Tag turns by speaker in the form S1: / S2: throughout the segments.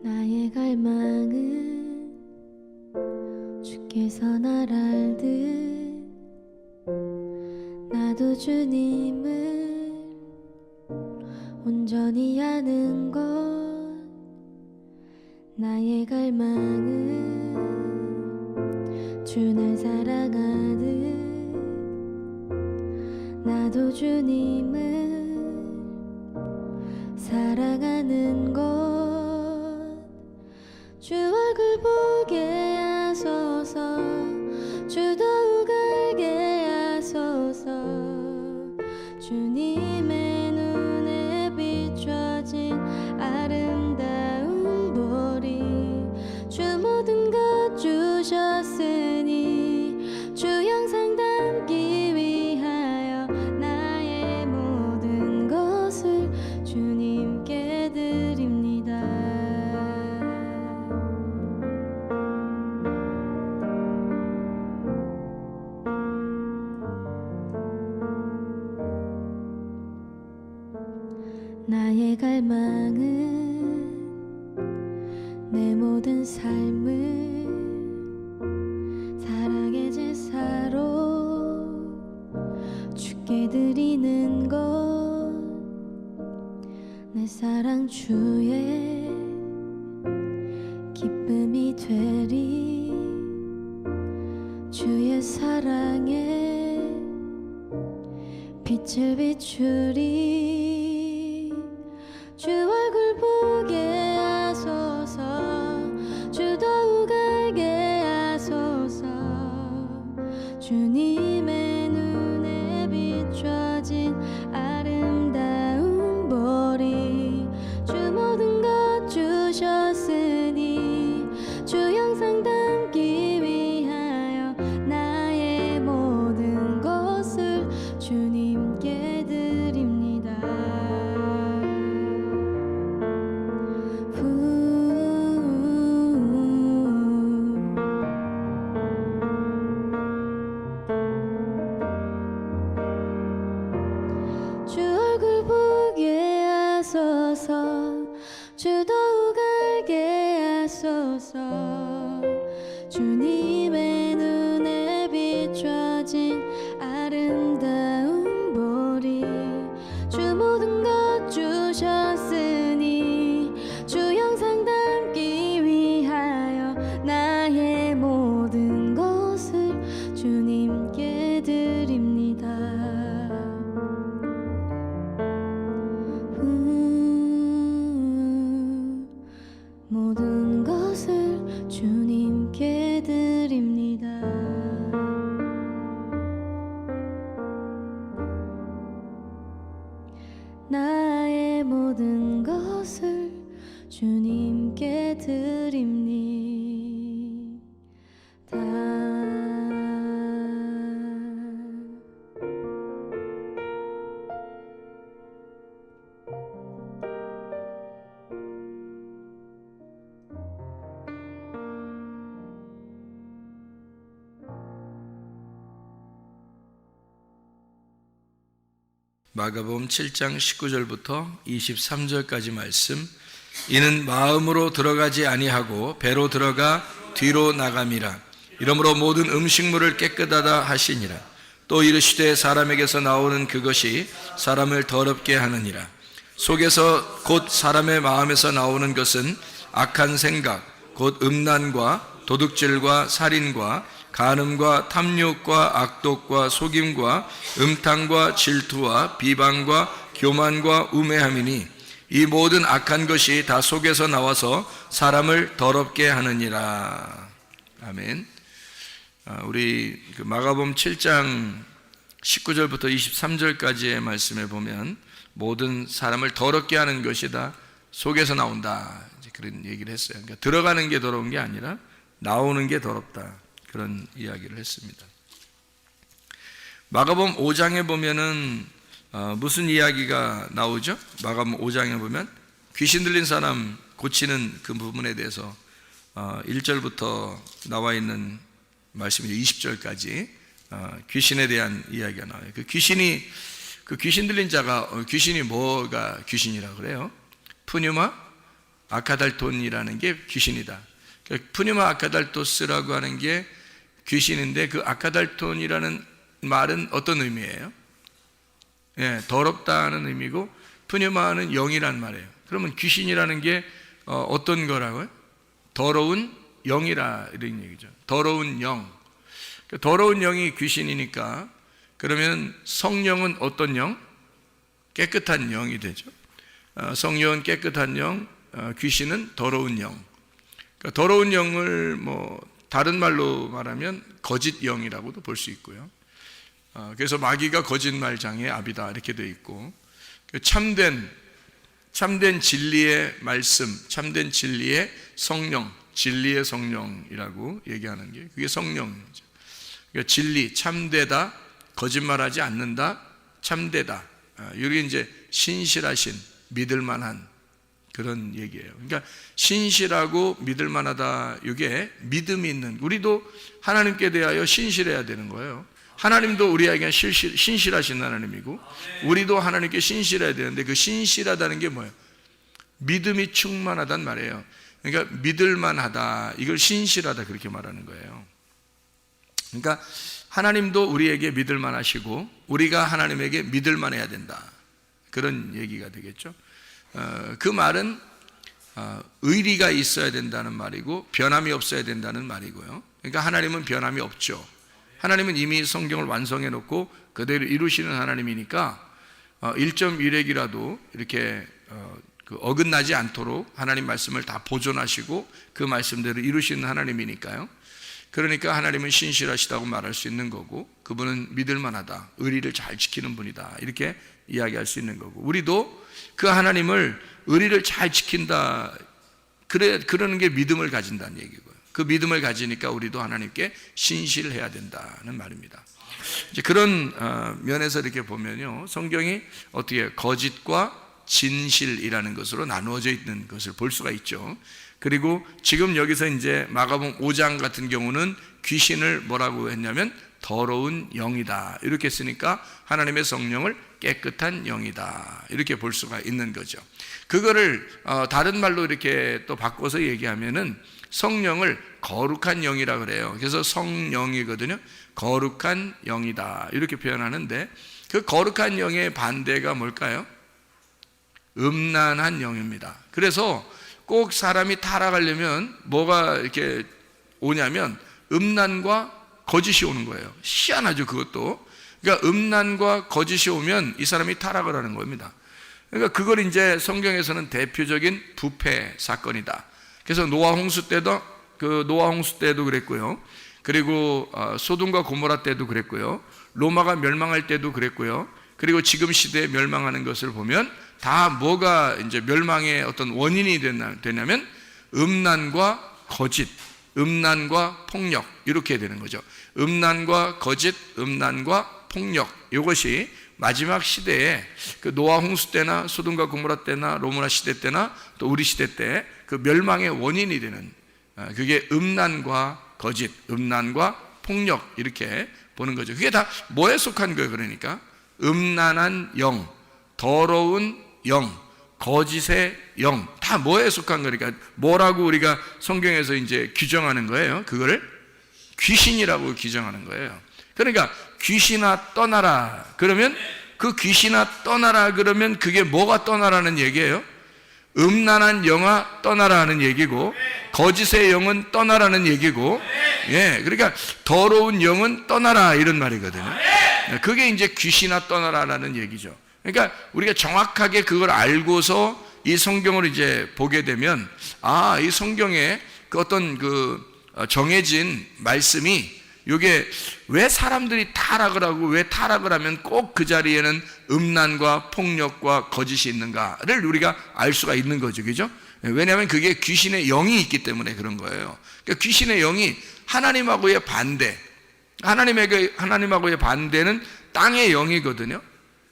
S1: 나의 갈망은 주께서 날 알듯 나도 주님을 온전히 아는 것. 나의 갈망은 주 날 사랑하듯 나도 주님을 사랑하는 것. 주 얼굴 보게 하소서. 주 더욱 알게 하소서. 주님의 눈에 비춰진 아름다운 보리. 주 모든 것 주셨으니 주 형상 담기 위하여 나의 모든 것을 주님께 드립니다. 나의 갈망은 내 모든 삶을 사랑의 제사로 주께 드리는 것. 내 사랑 주의 기쁨이 되리. 주의 사랑에 빛을 비추리. 주 얼굴 보게 하소서. 주 더욱 알게 하소서. 주님의 눈에 비춰진 아름다운 보리. 주 모든 것 주셨으니 주 형상 담기 위하여 나의 모든 것을 주님께 드립니다. 주 얼굴 보게 하소서. 주 더욱 알게 하소서. 주님의 눈에 비춰진 아름다운 보리. 주 모든 것 주셨으니 주 형상 담기 위하여 나의 모든 것을 주님께 드립니다. 모든 것을 주님께 드립니다. 나의 모든 것을 주님께 드립니다.
S2: 마가복음 7장 19절부터 23절까지 말씀. 이는 마음으로 들어가지 아니하고 배로 들어가 뒤로 나감이라. 이러므로 모든 음식물을 깨끗하다 하시니라. 또 이르시되 사람에게서 나오는 그것이 사람을 더럽게 하느니라. 속에서 곧 사람의 마음에서 나오는 것은 악한 생각 곧 음란과 도둑질과 살인과 간음과 탐욕과 악독과 속임과 음탕과 질투와 비방과 교만과 우매함이니 이 모든 악한 것이 다 속에서 나와서 사람을 더럽게 하느니라. 아멘. 우리 마가복음 7장 19절부터 23절까지의 말씀에 보면 모든 사람을 더럽게 하는 것이 다 속에서 나온다, 그런 얘기를 했어요. 그러니까 들어가는 게 더러운 게 아니라 나오는 게 더럽다, 그런 이야기를 했습니다. 마가복음 5장에 보면은 무슨 이야기가 나오죠? 마가복음 5장에 보면 귀신 들린 사람 고치는 그 부분에 대해서 1절부터 나와 있는 말씀이 20절까지 귀신에 대한 이야기가 나와요. 그 귀신 들린 자가 귀신이 뭐가 귀신이라고 그래요? 푸뉴마, 아카달톤이라는 게 귀신이다. 그러니까 푸뉴마 아카달토스라고 하는 게 귀신인데, 그 아카달톤이라는 말은 어떤 의미예요? 예, 더럽다는 의미고, 푸뉴마는 영이란 말이에요. 그러면 귀신이라는 게 어떤 거라고요? 더러운 영이라 이런 얘기죠. 더러운 영. 더러운 영이 귀신이니까, 그러면 성령은 어떤 영? 깨끗한 영이 되죠. 성령은 깨끗한 영, 귀신은 더러운 영. 그러니까 더러운 영을 다른 말로 말하면 거짓 영이라고도 볼 수 있고요. 그래서 마귀가 거짓말장의 아비다 이렇게 되어 있고, 참된 진리의 말씀, 참된 진리의 성령, 진리의 성령이라고 얘기하는 게 그게 성령이죠. 그러니까 진리, 참되다, 거짓말하지 않는다, 참되다. 이게 이제 신실하신, 믿을만한 그런 얘기예요. 그러니까 신실하고 믿을만하다, 이게 믿음이 있는, 우리도 하나님께 대하여 신실해야 되는 거예요. 하나님도 우리에게 신실하신 하나님이고, 우리도 하나님께 신실해야 되는데, 그 신실하다는 게 뭐예요? 믿음이 충만하단 말이에요. 그러니까 믿을만하다, 이걸 신실하다 그렇게 말하는 거예요. 그러니까 하나님도 우리에게 믿을만하시고 우리가 하나님에게 믿을만해야 된다, 그런 얘기가 되겠죠. 그 말은 의리가 있어야 된다는 말이고 변함이 없어야 된다는 말이고요. 그러니까 하나님은 변함이 없죠. 하나님은 이미 성경을 완성해 놓고 그대로 이루시는 하나님이니까 1.1핵이라도 이렇게 어긋나지 않도록 하나님 말씀을 다 보존하시고 그 말씀대로 이루시는 하나님이니까요. 그러니까 하나님은 신실하시다고 말할 수 있는 거고, 그분은 믿을만하다, 의리를 잘 지키는 분이다, 이렇게 이야기할 수 있는 거고, 우리도 그 하나님을 의리를 잘 지킨다, 그러는 게 믿음을 가진다는 얘기고요. 그 믿음을 가지니까 우리도 하나님께 신실해야 된다는 말입니다. 이제 그런 면에서 이렇게 보면요, 성경이 어떻게 거짓과 진실이라는 것으로 나누어져 있는 것을 볼 수가 있죠. 그리고 지금 여기서 이제 마가복음 5장 같은 경우는 귀신을 뭐라고 했냐면 더러운 영이다, 이렇게 쓰니까 하나님의 성령을 깨끗한 영이다, 이렇게 볼 수가 있는 거죠. 그거를 다른 말로 이렇게 또 바꿔서 얘기하면은 성령을 거룩한 영이라 그래요. 그래서 성령이거든요. 거룩한 영이다, 이렇게 표현하는데, 그 거룩한 영의 반대가 뭘까요? 음란한 영입니다. 그래서 꼭 사람이 타락하려면 뭐가 이렇게 오냐면 음란과 거짓이 오는 거예요. 희한하죠, 그것도. 그러니까 음란과 거짓이 오면 이 사람이 타락을 하는 겁니다. 그러니까 그걸 이제 성경에서는 대표적인 부패 사건이다. 그래서 노아 홍수 때도 그랬고요. 그리고 소돔과 고모라 때도 그랬고요. 로마가 멸망할 때도 그랬고요. 그리고 지금 시대에 멸망하는 것을 보면 다 뭐가 이제 멸망의 어떤 원인이 되냐면 음란과 거짓, 음란과 폭력, 이렇게 되는 거죠. 음란과 거짓, 음란과 폭력, 이것이 마지막 시대에 그 노아 홍수 때나 소돔과 고모라 때나 로마 시대 때나 또 우리 시대 때 그 멸망의 원인이 되는, 그게 음란과 거짓, 음란과 폭력, 이렇게 보는 거죠. 그게 다 뭐에 속한 거예요? 그러니까 음란한 영, 더러운 영, 거짓의 영, 다 뭐에 속한 거니까 뭐라고 우리가 성경에서 이제 규정하는 거예요? 그거를 귀신이라고 규정하는 거예요. 그러니까 귀신아 떠나라 그러면, 그 귀신아 떠나라 그러면 그게 뭐가 떠나라는 얘기예요? 음란한 영아 떠나라 하는 얘기고, 거짓의 영은 떠나라는 얘기고, 예, 그러니까 더러운 영은 떠나라, 이런 말이거든요. 그게 이제 귀신아 떠나라라는 얘기죠. 그러니까 우리가 정확하게 그걸 알고서 이 성경을 이제 보게 되면, 이 성경에 그 어떤 정해진 말씀이, 이게 왜 사람들이 타락을 하고 왜 타락을 하면 꼭 그 자리에는 음란과 폭력과 거짓이 있는가를 우리가 알 수가 있는 거죠. 그죠? 왜냐하면 그게 귀신의 영이 있기 때문에 그런 거예요. 그러니까 귀신의 영이 하나님하고의 반대, 하나님하고의 반대는 땅의 영이거든요.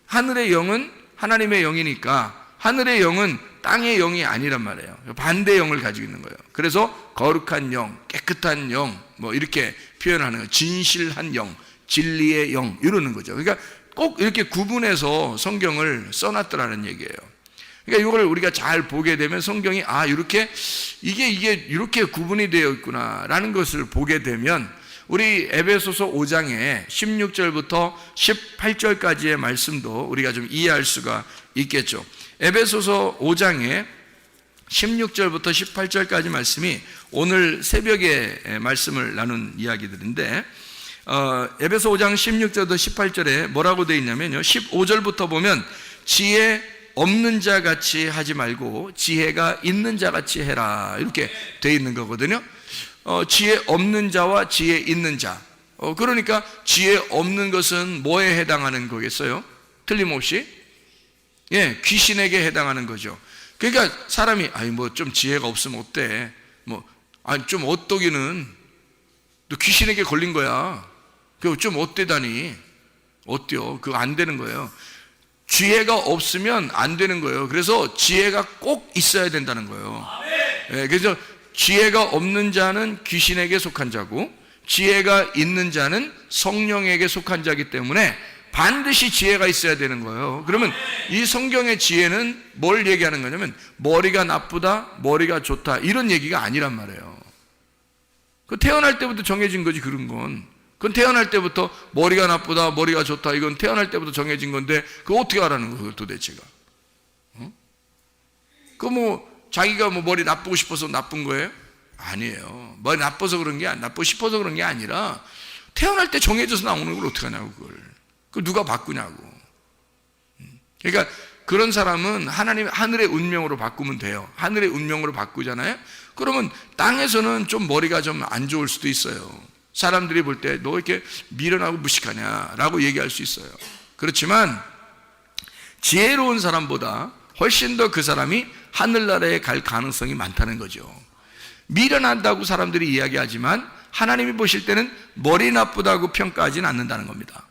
S2: 하늘의 영은 하나님의 영이니까 하늘의 영은 땅의 영이 아니란 말이에요. 반대 영을 가지고 있는 거예요. 그래서 거룩한 영, 깨끗한 영, 뭐 이렇게 표현하는 거예요. 진실한 영, 진리의 영, 이러는 거죠. 그러니까 꼭 이렇게 구분해서 성경을 써놨더라는 얘기예요. 그러니까 이걸 우리가 잘 보게 되면 성경이 이게 이렇게 구분이 되어 있구나라는 것을 보게 되면 우리 에베소서 5장의 16절부터 18절까지의 말씀도 우리가 좀 이해할 수가 있겠죠. 에베소서 5장의 16절부터 18절까지 말씀이 오늘 새벽에 말씀을 나눈 이야기들인데, 에베소 5장 16절부터 18절에 뭐라고 되어 있냐면요, 15절부터 보면 지혜 없는 자 같이 하지 말고 지혜가 있는 자 같이 해라, 이렇게 되어 있는 거거든요. 지혜 없는 자와 지혜 있는 자. 그러니까 지혜 없는 것은 뭐에 해당하는 거겠어요? 틀림없이 귀신에게 해당하는 거죠. 그러니까 사람이 좀 지혜가 없으면 어때? 좀 어떠기는 너 귀신에게 걸린 거야. 그거 좀 어때다니? 어때요? 그거 안 되는 거예요. 지혜가 없으면 안 되는 거예요. 그래서 지혜가 꼭 있어야 된다는 거예요. 그래서 지혜가 없는 자는 귀신에게 속한 자고 지혜가 있는 자는 성령에게 속한 자이기 때문에 반드시 지혜가 있어야 되는 거예요. 그러면 이 성경의 지혜는 뭘 얘기하는 거냐면 머리가 나쁘다, 머리가 좋다, 이런 얘기가 아니란 말이에요. 그 태어날 때부터 정해진 거지, 그런 건. 그건 태어날 때부터 머리가 나쁘다, 머리가 좋다, 이건 태어날 때부터 정해진 건데 그거 어떻게 하라는 거예요, 도대체가? 자기가 머리 나쁘고 싶어서 나쁜 거예요? 아니에요. 머리 나빠서 그런 게, 나쁘고 싶어서 그런 게 아니라 태어날 때 정해져서 나오는 걸 어떻게 하냐고, 그걸 누가 바꾸냐고. 그러니까 그런 사람은 하늘의 운명으로 바꾸면 돼요. 하늘의 운명으로 바꾸잖아요. 그러면 땅에서는 좀 머리가 좀 안 좋을 수도 있어요. 사람들이 볼 때 너 이렇게 미련하고 무식하냐라고 얘기할 수 있어요. 그렇지만 지혜로운 사람보다 훨씬 더 그 사람이 하늘나라에 갈 가능성이 많다는 거죠. 미련한다고 사람들이 이야기하지만 하나님이 보실 때는 머리 나쁘다고 평가하지는 않는다는 겁니다.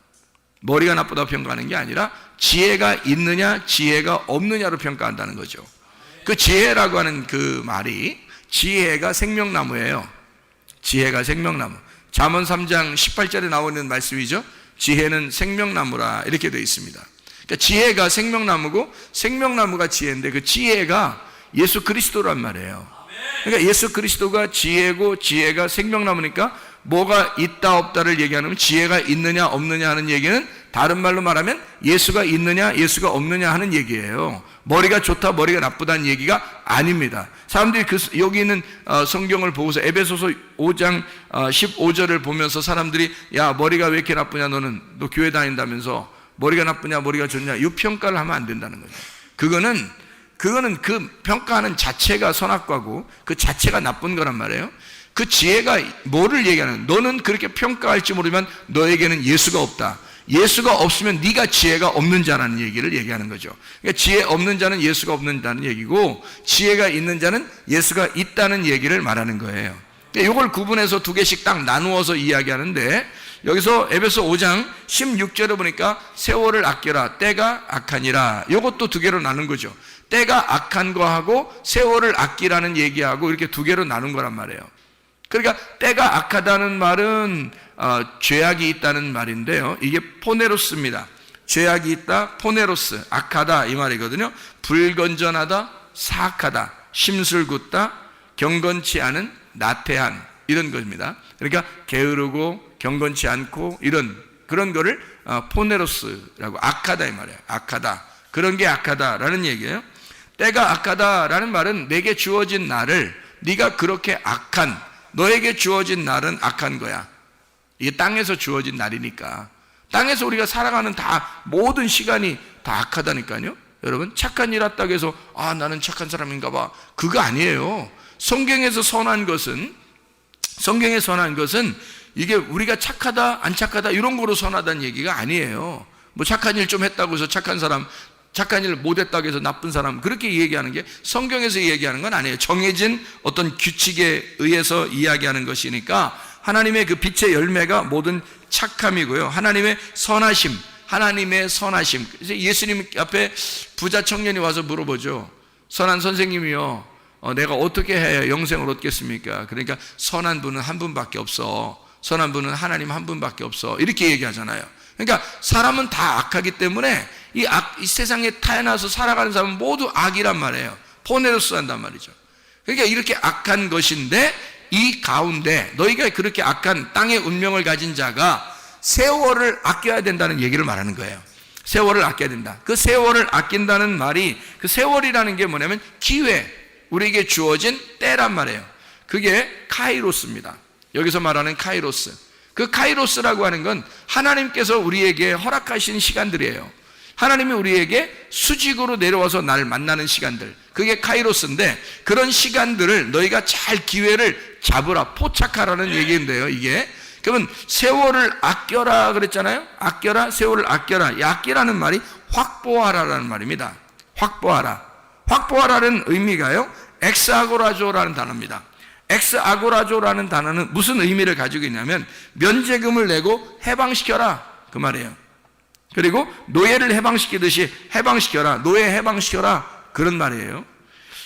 S2: 머리가 나쁘다고 평가하는 게 아니라 지혜가 있느냐 지혜가 없느냐로 평가한다는 거죠. 그 지혜라고 하는 그 말이, 지혜가 생명나무예요. 지혜가 생명나무. 잠언 3장 18절에 나오는 말씀이죠. 지혜는 생명나무라, 이렇게 되어 있습니다. 그러니까 지혜가 생명나무고 생명나무가 지혜인데 그 지혜가 예수 그리스도란 말이에요. 그러니까 예수 그리스도가 지혜고 지혜가 생명나무니까 뭐가 있다 없다를 얘기하면 지혜가 있느냐 없느냐 하는 얘기는 다른 말로 말하면 예수가 있느냐 예수가 없느냐 하는 얘기예요. 머리가 좋다 머리가 나쁘다는 얘기가 아닙니다. 사람들이 여기 있는 성경을 보고서 에베소서 5장 15절을 보면서 사람들이 야 머리가 왜 이렇게 나쁘냐, 너 교회 다닌다면서 머리가 나쁘냐 머리가 좋냐, 이 평가를 하면 안 된다는 거죠. 그거는 그 평가하는 자체가 선악과고 그 자체가 나쁜 거란 말이에요. 그 지혜가 뭐를 얘기하는, 너는 그렇게 평가할지 모르지만 너에게는 예수가 없다. 예수가 없으면 네가 지혜가 없는 자라는 얘기를 얘기하는 거죠. 그러니까 지혜 없는 자는 예수가 없는 자는 얘기고 지혜가 있는 자는 예수가 있다는 얘기를 말하는 거예요. 이걸 구분해서 두 개씩 딱 나누어서 이야기하는데, 여기서 에베소 5장 16절에 보니까 세월을 아껴라, 때가 악하니라, 이것도 두 개로 나눈 거죠. 때가 악한 거하고 세월을 아끼라는 얘기하고 이렇게 두 개로 나눈 거란 말이에요. 그러니까 때가 악하다는 말은 죄악이 있다는 말인데요, 이게 포네로스입니다. 죄악이 있다, 포네로스, 악하다 이 말이거든요. 불건전하다, 사악하다, 심술궂다, 경건치 않은, 나태한, 이런 겁니다. 그러니까 게으르고 경건치 않고 그런 거를 포네로스라고, 악하다 이 말이에요. 악하다, 그런 게 악하다라는 얘기예요. 때가 악하다라는 말은 내게 주어진 날을, 네가 그렇게 악한, 너에게 주어진 날은 악한 거야. 이게 땅에서 주어진 날이니까. 땅에서 우리가 살아가는 모든 시간이 다 악하다니까요. 여러분, 착한 일 했다고 해서 나는 착한 사람인가 봐, 그거 아니에요. 성경에서 선한 것은 이게 우리가 착하다 안 착하다 이런 거로 선하다는 얘기가 아니에요. 뭐 착한 일 좀 했다고 해서 착한 일 못했다고 해서 나쁜 사람, 그렇게 얘기하는 게 성경에서 얘기하는 건 아니에요. 정해진 어떤 규칙에 의해서 이야기하는 것이니까 하나님의 그 빛의 열매가 모든 착함이고요, 하나님의 선하심. 그래서 예수님 앞에 부자 청년이 와서 물어보죠. 선한 선생님이요, 내가 어떻게 해야 영생을 얻겠습니까? 그러니까 선한 분은 한 분밖에 없어. 선한 분은 하나님 한 분밖에 없어. 이렇게 얘기하잖아요. 그러니까 사람은 다 악하기 때문에 이 세상에 태어나서 살아가는 사람은 모두 악이란 말이에요. 포네로스 한단 말이죠. 그러니까 이렇게 악한 것인데 이 가운데 너희가 그렇게 악한 땅의 운명을 가진 자가 세월을 아껴야 된다는 얘기를 말하는 거예요. 세월을 아껴야 된다. 그 세월을 아낀다는 말이, 그 세월이라는 게 뭐냐면 기회, 우리에게 주어진 때란 말이에요. 그게 카이로스입니다. 여기서 말하는 카이로스. 그 카이로스라고 하는 건 하나님께서 우리에게 허락하신 시간들이에요. 하나님이 우리에게 수직으로 내려와서 나를 만나는 시간들, 그게 카이로스인데, 그런 시간들을 너희가 잘 기회를 잡으라, 포착하라는 얘기인데요. 이게 그러면 세월을 아껴라 그랬잖아요. 아껴라, 세월을 아껴라. 이 아끼라는 말이 확보하라라는 말입니다. 확보하라. 확보하라는 의미가요, 엑스아고라조라는 단어입니다. 엑스아고라조라는 단어는 무슨 의미를 가지고 있냐면 면제금을 내고 해방시켜라, 그 말이에요. 그리고 노예를 해방시키듯이 해방시켜라, 노예 해방시켜라, 그런 말이에요.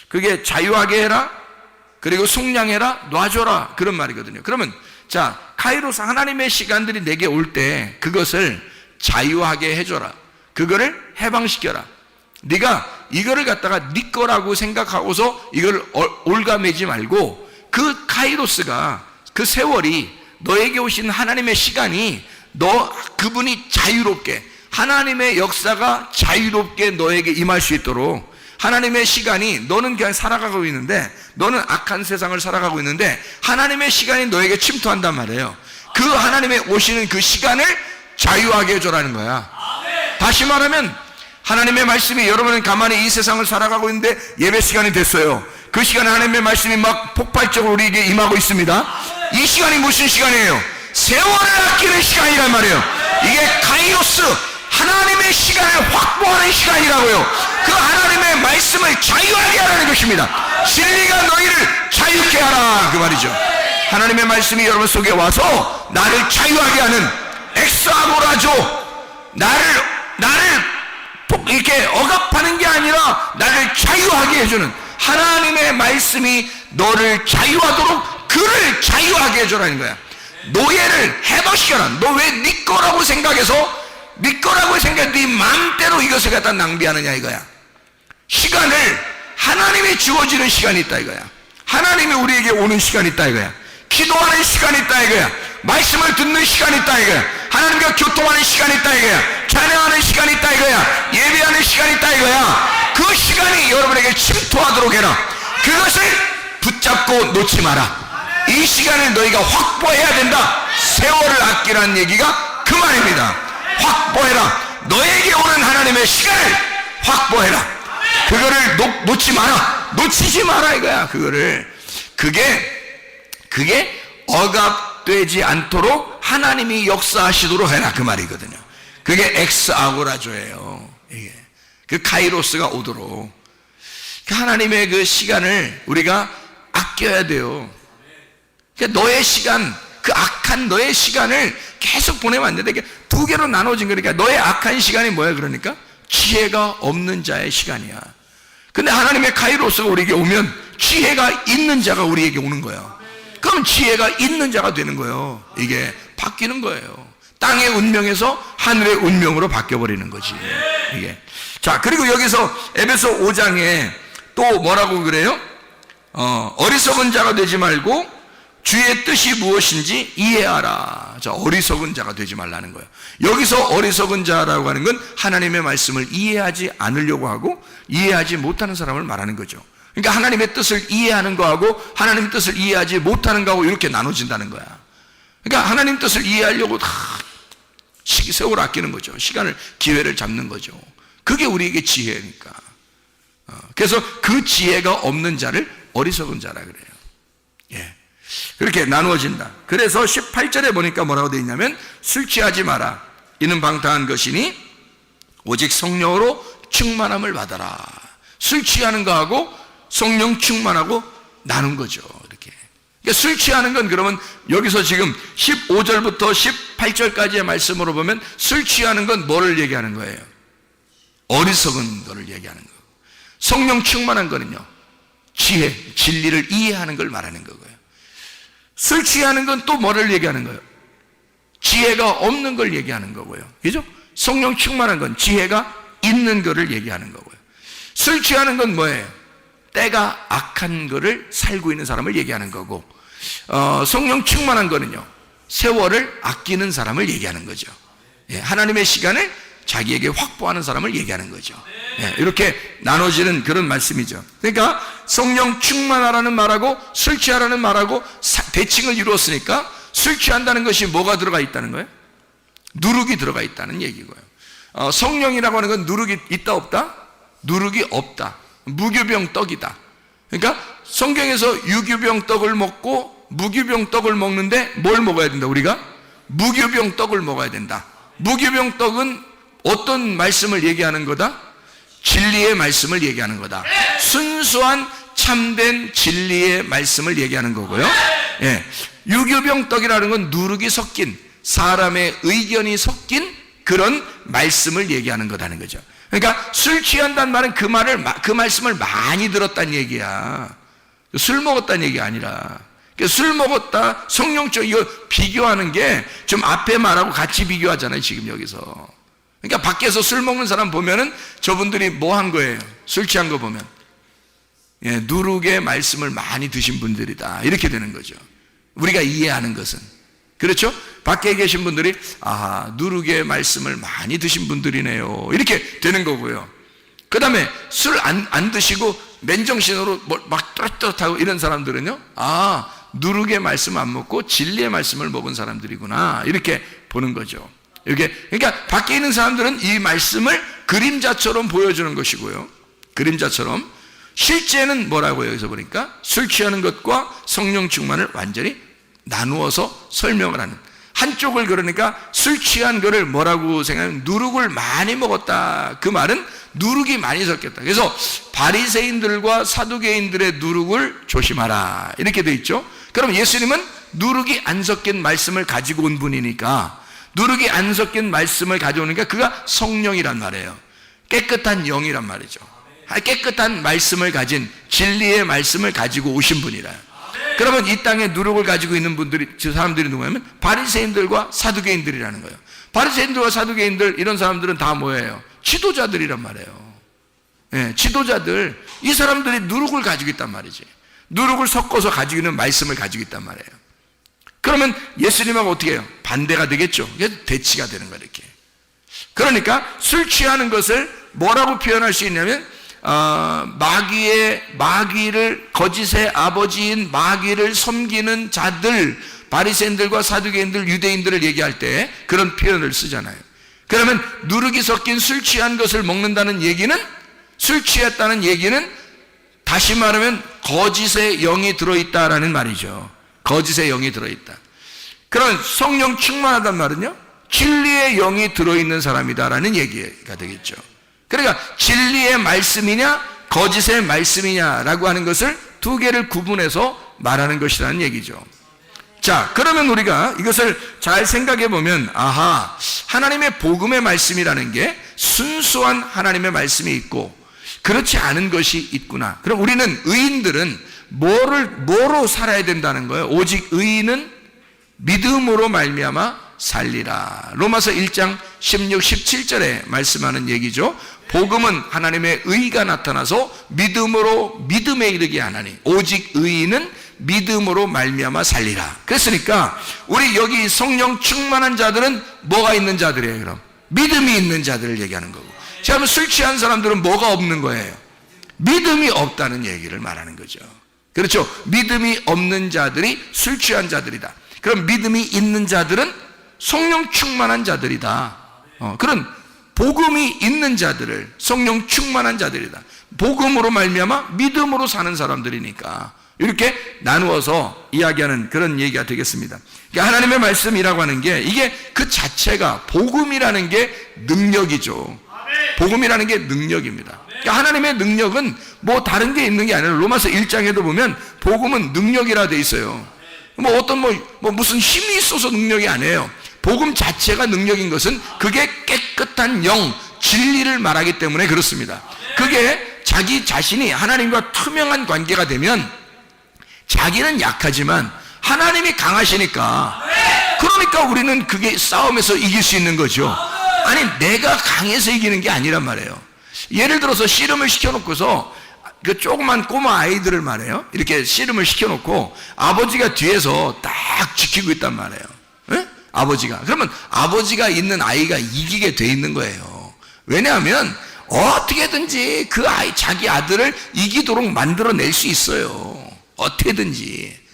S2: 그게 자유하게 해라, 그리고 속량해라, 놔줘라, 그런 말이거든요. 그러면 자, 카이로스, 하나님의 시간들이 내게 올 때 그것을 자유하게 해줘라, 그거를 해방시켜라. 네가 이거를 갖다가 네 거라고 생각하고서 이걸 올가매지 말고, 그 카이로스가, 그 세월이, 너에게 오신 하나님의 시간이 그분이 자유롭게, 하나님의 역사가 자유롭게 너에게 임할 수 있도록, 하나님의 시간이, 너는 그냥 살아가고 있는데, 너는 악한 세상을 살아가고 있는데 하나님의 시간이 너에게 침투한단 말이에요. 그 하나님의 오시는 그 시간을 자유하게 해줘라는 거야. 다시 말하면 하나님의 말씀이, 여러분은 가만히 이 세상을 살아가고 있는데 예배 시간이 됐어요. 그 시간에 하나님의 말씀이 막 폭발적으로 우리에게 임하고 있습니다. 이 시간이 무슨 시간이에요? 세월을 아끼는 시간이란 말이에요. 이게 카이로스, 하나님의 시간을 확보하는 시간이라고요. 그 하나님의 말씀을 자유하게 하라는 것입니다. 진리가 너희를 자유케 하라, 그 말이죠. 하나님의 말씀이 여러분 속에 와서 나를 자유하게 하는 엑스아고라조, 나를 이렇게 억압하는 게 아니라 나를 자유하게 해주는 하나님의 말씀이 너를 자유하도록 그를 자유하게 해주라는 거야. 노예를 해방시켜라. 너 왜 네 거라고 생각해서, 네 거라고 생각해 네 마음대로 이것을 갖다 낭비하느냐 이거야. 시간을, 하나님이 주어지는 시간이 있다 이거야. 하나님이 우리에게 오는 시간이 있다 이거야. 기도하는 시간이 있다 이거야. 말씀을 듣는 시간이 있다 이거야. 하나님과 교통하는 시간이 있다 이거야. 찬양하는 시간이 있다 이거야. 예배하는 시간이 있다 이거야. 그 시간이 여러분에게 침투하도록 해라. 그것을 붙잡고 놓지 마라. 이 시간을 너희가 확보해야 된다. 세월을 아끼라는 얘기가 그 말입니다. 확보해라. 너에게 오는 하나님의 시간을 확보해라. 그거를 놓지 마라. 놓치지 마라 이거야. 그거를, 그게 억압되지 않도록 하나님이 역사하시도록 해라, 그 말이거든요. 그게 엑스아고라조예요. 이게 그 카이로스가 오도록, 하나님의 그 시간을 우리가 아껴야 돼요. 그러니까 너의 시간, 그 악한 너의 시간을 계속 보내면 안 된다. 두 개로 나눠진 거니까. 너의 악한 시간이 뭐야? 그러니까 지혜가 없는 자의 시간이야. 근데 하나님의 카이로스가 우리에게 오면 지혜가 있는 자가 우리에게 오는 거야. 그럼 지혜가 있는 자가 되는 거예요. 이게 바뀌는 거예요. 땅의 운명에서 하늘의 운명으로 바뀌어버리는 거지 이게. 자, 그리고 여기서 에베소 5장에 또 뭐라고 그래요? 어리석은 자가 되지 말고 주의 뜻이 무엇인지 이해하라. 자, 어리석은 자가 되지 말라는 거예요. 여기서 어리석은 자라고 하는 건 하나님의 말씀을 이해하지 않으려고 하고 이해하지 못하는 사람을 말하는 거죠. 그러니까 하나님의 뜻을 이해하는 거하고 하나님의 뜻을 이해하지 못하는 거하고 이렇게 나눠진다는 거야. 그러니까 하나님 뜻을 이해하려고 다 세월을 아끼는 거죠. 시간을, 기회를 잡는 거죠. 그게 우리에게 지혜니까. 그래서 그 지혜가 없는 자를 어리석은 자라 그래요. 예. 그렇게 나누어진다. 그래서 18절에 보니까 뭐라고 되어 있냐면, 술 취하지 마라. 이는 방탕한 것이니 오직 성령으로 충만함을 받아라. 술 취하는 거하고 성령 충만하고 나눈 거죠. 이렇게. 그러니까 술 취하는 건, 그러면 여기서 지금 15절부터 18절까지의 말씀으로 보면 술 취하는 건 뭐를 얘기하는 거예요? 어리석은 거를 얘기하는 거. 성령 충만한 거는요, 지혜, 진리를 이해하는 걸 말하는 거고요. 술 취하는 건 또 뭐를 얘기하는 거예요? 지혜가 없는 걸 얘기하는 거고요. 그죠? 성령 충만한 건 지혜가 있는 거를 얘기하는 거고요. 술 취하는 건 뭐예요? 때가 악한 거를 살고 있는 사람을 얘기하는 거고, 성령 충만한 거는요, 세월을 아끼는 사람을 얘기하는 거죠. 예, 하나님의 시간을 자기에게 확보하는 사람을 얘기하는 거죠. 예, 이렇게 나눠지는 그런 말씀이죠. 그러니까 성령 충만하라는 말하고 술 취하라는 말하고 대칭을 이루었으니까 술 취한다는 것이 뭐가 들어가 있다는 거예요? 누룩이 들어가 있다는 얘기고요. 성령이라고 하는 건 누룩이 있다 없다? 누룩이 없다. 무교병 떡이다. 그러니까 성경에서 유교병 떡을 먹고 무교병 떡을 먹는데 뭘 먹어야 된다? 우리가 무교병 떡을 먹어야 된다. 무교병 떡은 어떤 말씀을 얘기하는 거다? 진리의 말씀을 얘기하는 거다. 순수한 참된 진리의 말씀을 얘기하는 거고요. 예, 유교병 떡이라는 건 누룩이 섞인, 사람의 의견이 섞인 그런 말씀을 얘기하는 거다는 거죠. 그러니까 술 취한다는 말은 그 말씀을 많이 들었다는 얘기야. 술 먹었다는 얘기 아니라, 술 먹었다, 성령적, 이거 비교하는 게 좀 앞에 말하고 같이 비교하잖아요, 지금 여기서. 그러니까 밖에서 술 먹는 사람 보면은 저분들이 뭐 한 거예요? 술 취한 거 보면. 예, 누룩의 말씀을 많이 드신 분들이다. 이렇게 되는 거죠. 우리가 이해하는 것은. 그렇죠? 밖에 계신 분들이, 아, 누룩의 말씀을 많이 드신 분들이네요. 이렇게 되는 거고요. 그 다음에 술 안 드시고 맨정신으로 막 뚜렷뚜렷하고 이런 사람들은요, 아, 누룩의 말씀 안 먹고 진리의 말씀을 먹은 사람들이구나. 이렇게 보는 거죠. 이렇게, 그러니까 밖에 있는 사람들은 이 말씀을 그림자처럼 보여주는 것이고요. 그림자처럼. 실제는 뭐라고요? 여기서 보니까 술 취하는 것과 성령 충만을 완전히 나누어서 설명을 하는. 한쪽을 그러니까 술 취한 거를 뭐라고 생각하면 누룩을 많이 먹었다. 그 말은 누룩이 많이 섞였다. 그래서 바리새인들과 사두개인들의 누룩을 조심하라. 이렇게 돼 있죠. 그럼 예수님은 누룩이 안 섞인 말씀을 가지고 온 분이니까, 누룩이 안 섞인 말씀을 가져오니까 그가 성령이란 말이에요. 깨끗한 영이란 말이죠. 깨끗한 말씀을 가진 진리의 말씀을 가지고 오신 분이라. 그러면 이 땅에 누룩을 가지고 있는 분들이, 저 사람들이 누구냐면 바리새인들과 사두개인들이라는 거예요. 바리새인들과 사두개인들, 이런 사람들은 다 뭐예요? 지도자들이란 말이에요. 예, 지도자들. 이 사람들이 누룩을 가지고 있단 말이지. 누룩을 섞어서 가지고 있는 말씀을 가지고 있단 말이에요. 그러면 예수님하고 어떻게 해요? 반대가 되겠죠. 그래서 대치가 되는 거예요, 이렇게. 그러니까 술 취하는 것을 뭐라고 표현할 수 있냐면, 마귀를, 거짓의 아버지인 마귀를 섬기는 자들, 바리새인들과 사두개인들, 유대인들을 얘기할 때 그런 표현을 쓰잖아요. 그러면 누룩이 섞인 술 취한 것을 먹는다는 얘기는, 술 취했다는 얘기는 다시 말하면 거짓의 영이 들어있다라는 말이죠. 거짓의 영이 들어있다. 그러면 성령 충만하단 말은요, 진리의 영이 들어있는 사람이다라는 얘기가 되겠죠. 그러니까 진리의 말씀이냐 거짓의 말씀이냐라고 하는 것을 두 개를 구분해서 말하는 것이라는 얘기죠. 자, 그러면 우리가 이것을 잘 생각해 보면, 아하, 하나님의 복음의 말씀이라는 게 순수한 하나님의 말씀이 있고 그렇지 않은 것이 있구나. 그럼 우리는, 의인들은 뭐로 살아야 된다는 거예요? 오직 의인은 믿음으로 말미암아 살리라. 로마서 1장 16, 17절에 말씀하는 얘기죠. 복음은 하나님의 의가 나타나서 믿음으로 믿음에 이르게 하나니 오직 의인은 믿음으로 말미암아 살리라. 그랬으니까 우리 여기 성령 충만한 자들은 뭐가 있는 자들이에요? 그럼 믿음이 있는 자들을 얘기하는 거고, 자, 술 취한 사람들은 뭐가 없는 거예요? 믿음이 없다는 얘기를 말하는 거죠. 그렇죠? 믿음이 없는 자들이 술 취한 자들이다. 그럼 믿음이 있는 자들은 성령 충만한 자들이다. 그런 복음이 있는 자들을 성령 충만한 자들이다. 복음으로 말미암아 믿음으로 사는 사람들이니까 이렇게 나누어서 이야기하는 그런 얘기가 되겠습니다. 그러니까 하나님의 말씀이라고 하는 게, 이게 그 자체가, 복음이라는 게 능력이죠. 복음이라는 게 능력입니다. 그러니까 하나님의 능력은 뭐 다른 게 있는 게 아니라, 로마서 1장에도 보면 복음은 능력이라 돼 있어요. 무슨 힘이 있어서 능력이 아니에요. 복음 자체가 능력인 것은 그게 깨끗한 영, 진리를 말하기 때문에 그렇습니다. 그게 자기 자신이 하나님과 투명한 관계가 되면 자기는 약하지만 하나님이 강하시니까 그러니까 우리는 그게 싸움에서 이길 수 있는 거죠. 아니, 내가 강해서 이기는 게 아니란 말이에요. 예를 들어서 씨름을 시켜놓고서 그 조그만 꼬마 아이들을 말이에요, 이렇게 씨름을 시켜놓고 아버지가 뒤에서 딱 지키고 있단 말이에요. 에? 아버지가. 그러면 아버지가 있는 아이가 이기게 돼 있는 거예요. 왜냐하면 어떻게든지 그 아이, 자기 아들을 이기도록 만들어낼 수 있어요. 어떻게든지.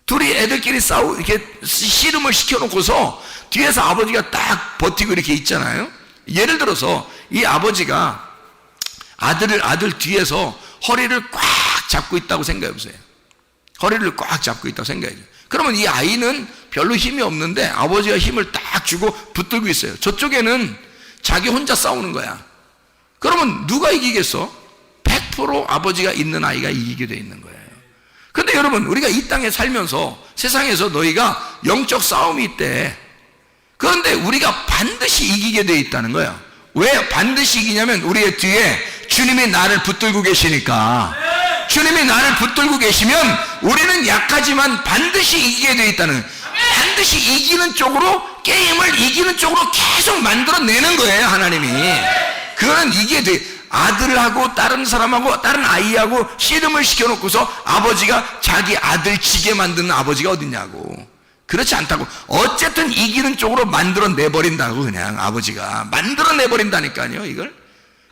S2: 둘이 애들끼리 이렇게 씨름을 시켜놓고서 뒤에서 아버지가 딱 버티고 이렇게 있잖아요. 예를 들어서 이 아버지가 아들 뒤에서 허리를 꽉 잡고 있다고 생각해 보세요. 허리를 꽉 잡고 있다고 생각해 보세요. 그러면 이 아이는 별로 힘이 없는데 아버지가 힘을 딱 주고 붙들고 있어요. 저쪽에는 자기 혼자 싸우는 거야. 그러면 누가 이기겠어? 100% 아버지가 있는 아이가 이기게 돼 있는 거예요. 근데 여러분, 우리가 이 땅에 살면서 세상에서 너희가 영적 싸움이 있대. 그런데 우리가 반드시 이기게 돼 있다는 거예요. 왜 반드시 이기냐면 우리의 뒤에 주님이 나를 붙들고 계시니까. 주님이 나를 붙들고 계시면 우리는 약하지만 반드시 이기게 돼 있다는 거예요. 반드시 이기는 쪽으로, 게임을 이기는 쪽으로 계속 만들어내는 거예요, 하나님이. 그거는 이게 돼. 아들하고 다른 사람하고 다른 아이하고 씨름을 시켜놓고서 아버지가 자기 아들 지게 만드는 아버지가 어딨냐고. 그렇지 않다고. 어쨌든 이기는 쪽으로 만들어내버린다고. 그냥 아버지가 만들어내버린다니까요, 이걸.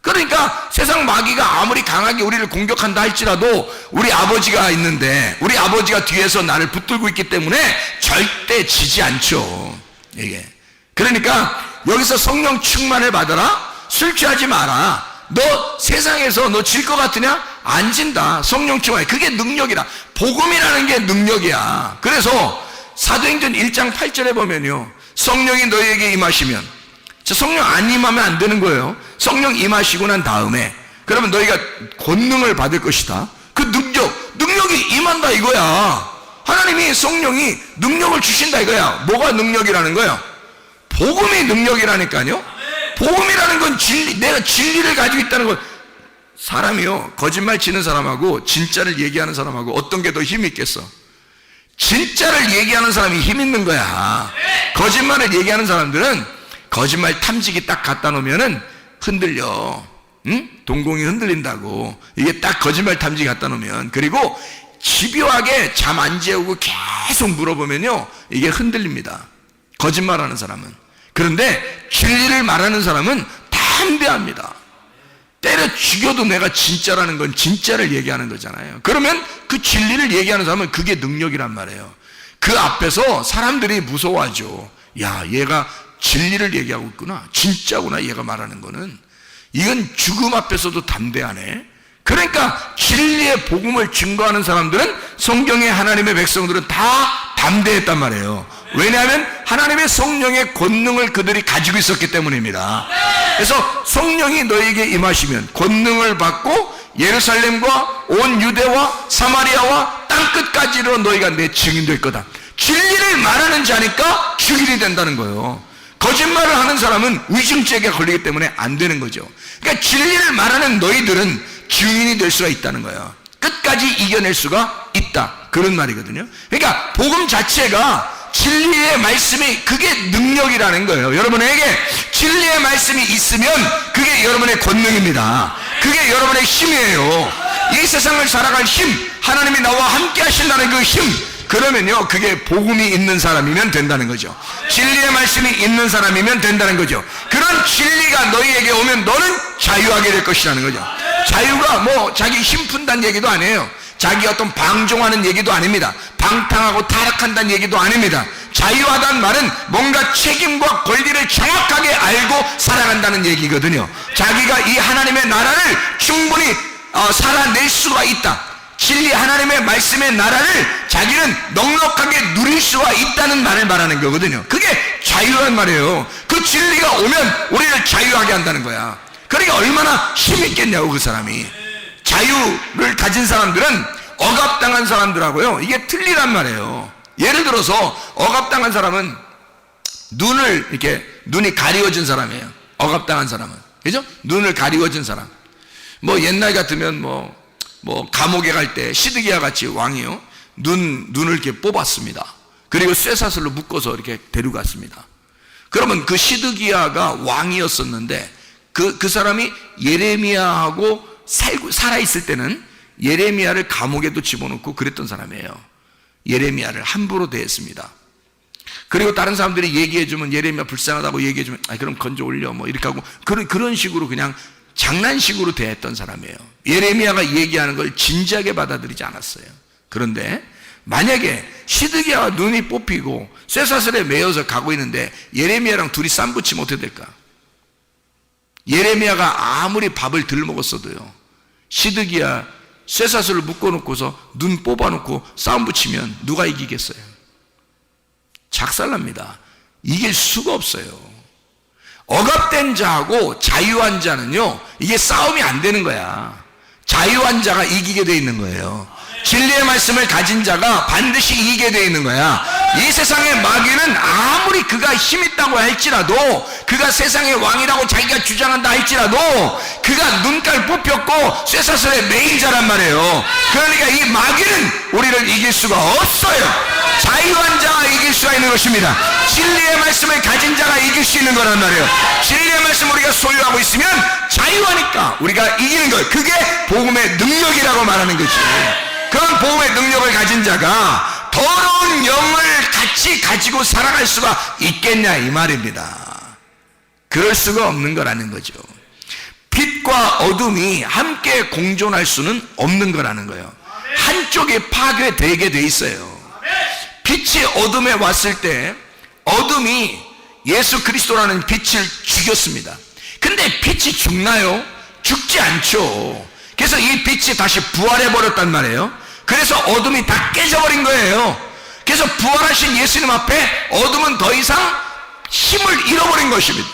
S2: 그러니까 세상 마귀가 아무리 강하게 우리를 공격한다 할지라도 우리 아버지가 있는데, 우리 아버지가 뒤에서 나를 붙들고 있기 때문에 절대 지지 않죠, 이게. 그러니까 여기서 성령 충만을 받아라, 술 취하지 마라. 너 세상에서 너 질 것 같으냐? 안 진다. 성령 충만. 그게 능력이라. 복음이라는 게 능력이야. 그래서 사도행전 1장 8절에 보면요, 성령이 너희에게 임하시면, 성령 안 임하면 안 되는 거예요. 성령 임하시고 난 다음에 그러면 너희가 권능을 받을 것이다. 그 능력이 임한다 이거야. 하나님이, 성령이 능력을 주신다 이거야. 뭐가 능력이라는 거야? 복음이 능력이라니까요. 복음이라는 건 진리, 내가 진리를 가지고 있다는 건. 사람이요, 거짓말 치는 사람하고 진짜를 얘기하는 사람하고 어떤 게 더 힘이 있겠어? 진짜를 얘기하는 사람이 힘 있는 거야. 거짓말을 얘기하는 사람들은 거짓말 탐지기 딱 갖다 놓으면은 흔들려. 응? 동공이 흔들린다고. 이게 딱 거짓말 탐지기 갖다 놓으면. 그리고 집요하게 잠 안 재우고 계속 물어보면요, 이게 흔들립니다, 거짓말하는 사람은. 그런데 진리를 말하는 사람은 담대합니다. 때려 죽여도 내가 진짜라는 건 진짜를 얘기하는 거잖아요. 그러면 그 진리를 얘기하는 사람은 그게 능력이란 말이에요. 그 앞에서 사람들이 무서워하죠. 야, 얘가 진리를 얘기하고 있구나, 진짜구나, 얘가 말하는 거는. 이건 죽음 앞에서도 담대하네. 그러니까 진리의 복음을 증거하는 사람들은, 성경의 하나님의 백성들은 다 담대했단 말이에요. 왜냐하면 하나님의 성령의 권능을 그들이 가지고 있었기 때문입니다. 그래서 성령이 너에게 임하시면 권능을 받고 예루살렘과 온 유대와 사마리아와 땅끝까지로 너희가 내 증인 될 거다. 진리를 말하는 자니까 증인이 된다는 거예요. 거짓말을 하는 사람은 위증죄에 걸리기 때문에 안 되는 거죠. 그러니까 진리를 말하는 너희들은 증인이 될 수가 있다는 거예요. 끝까지 이겨낼 수가 있다, 그런 말이거든요. 그러니까 복음 자체가, 진리의 말씀이, 그게 능력이라는 거예요. 여러분에게 진리의 말씀이 있으면 그게 여러분의 권능입니다. 그게 여러분의 힘이에요. 이 세상을 살아갈 힘, 하나님이 나와 함께 하신다는 그 힘, 그러면요, 그게 복음이 있는 사람이면 된다는 거죠. 진리의 말씀이 있는 사람이면 된다는 거죠. 그런 진리가 너희에게 오면 너는 자유하게 될 것이라는 거죠. 자유가 뭐 자기 힘 푼다는 얘기도 아니에요. 자기 어떤 방종하는 얘기도 아닙니다. 방탕하고 타락한다는 얘기도 아닙니다. 자유하다는 말은 뭔가 책임과 권리를 정확하게 알고 살아간다는 얘기거든요. 자기가 이 하나님의 나라를 충분히 살아낼 수가 있다. 진리 하나님의 말씀의 나라를 자기는 넉넉하게 누릴 수가 있다는 말을 말하는 거거든요. 그게 자유란 말이에요. 그 진리가 오면 우리를 자유하게 한다는 거야. 그러니까 얼마나 힘있겠냐고, 그 사람이. 자유를 가진 사람들은 억압당한 사람들하고요, 이게 틀리란 말이에요. 예를 들어서 억압당한 사람은 눈이 가리워진 사람이에요. 억압당한 사람은, 그죠? 눈을 가리워진 사람. 뭐 옛날 같으면 뭐 감옥에 갈 때 시드기야 같이 왕이요, 눈을 이렇게 뽑았습니다. 그리고 쇠사슬로 묶어서 이렇게 데려갔습니다. 그러면 그 시드기야가 왕이었었는데 그 사람이 예레미야하고 살아있을 때는 예레미야를 감옥에도 집어넣고 그랬던 사람이에요. 예레미야를 함부로 대했습니다. 그리고 다른 사람들이 얘기해주면 예레미야 불쌍하다고 얘기해주면 그럼 건져 올려 뭐 이렇게 하고 그런 식으로 그냥 장난식으로 대했던 사람이에요. 예레미야가 얘기하는 걸 진지하게 받아들이지 않았어요. 그런데 만약에 시드기야가 눈이 뽑히고 쇠사슬에 매여서 가고 있는데 예레미야랑 둘이 쌈붙이면 어떻게 될까? 예레미야가 아무리 밥을 덜 먹었어도요, 시드기야 쇠사슬을 묶어놓고서 눈 뽑아놓고 싸움 붙이면 누가 이기겠어요? 작살납니다. 이길 수가 없어요. 억압된 자하고 자유한 자는요, 이게 싸움이 안 되는 거야. 자유한 자가 이기게 돼 있는 거예요. 진리의 말씀을 가진 자가 반드시 이기게 돼 있는 거야. 이 세상의 마귀는 아무리 그가 힘 있다고 할지라도, 그가 세상의 왕이라고 자기가 주장한다 할지라도, 그가 눈깔 뽑혔고 쇠사슬의 메인 자란 말이에요. 그러니까 이 마귀는 우리를 이길 수가 없어요. 자유한 자가 이길 수가 있는 것입니다. 진리의 말씀을 가진 자가 이길 수 있는 거란 말이에요. 진리의 말씀을 우리가 소유하고 있으면 자유하니까 우리가 이기는 거예요. 그게 복음의 능력이라고 말하는 거지. 그런 복음의 능력을 가진 자가 더러운 영을 같이 가지고 살아갈 수가 있겠냐 이 말입니다. 그럴 수가 없는 거라는 거죠. 빛과 어둠이 함께 공존할 수는 없는 거라는 거예요. 한쪽이 파괴되게 돼 있어요. 빛이 어둠에 왔을 때 어둠이 예수 그리스도라는 빛을 죽였습니다. 근데 빛이 죽나요? 죽지 않죠. 그래서 이 빛이 다시 부활해버렸단 말이에요. 그래서 어둠이 다 깨져버린 거예요. 그래서 부활하신 예수님 앞에 어둠은 더 이상 힘을 잃어버린 것입니다.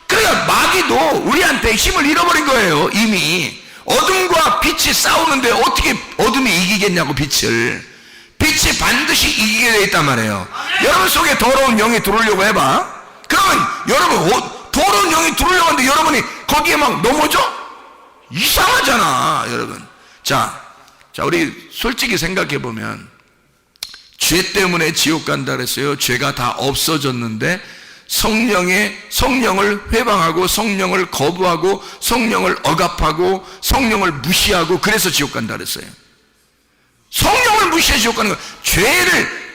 S2: 그러니까 마귀도 우리한테 힘을 잃어버린 거예요. 이미 어둠과 빛이 싸우는데 어떻게 어둠이 이기겠냐고. 빛이 반드시 이기게 돼 있단 말이에요. 여러분 속에 더러운 영이 들어오려고 해봐. 그러면 여러분 더러운 영이 들어오려고 하는데 여러분이 거기에 막 넘어져? 이상하잖아 여러분. 자 우리 솔직히 생각해 보면, 죄 때문에 지옥 간다 그랬어요. 죄가 다 없어졌는데 성령을 회방하고 성령을 거부하고 성령을 억압하고 성령을 무시하고 그래서 지옥 간다 그랬어요. 성령을 무시해 지옥 가는 거예요.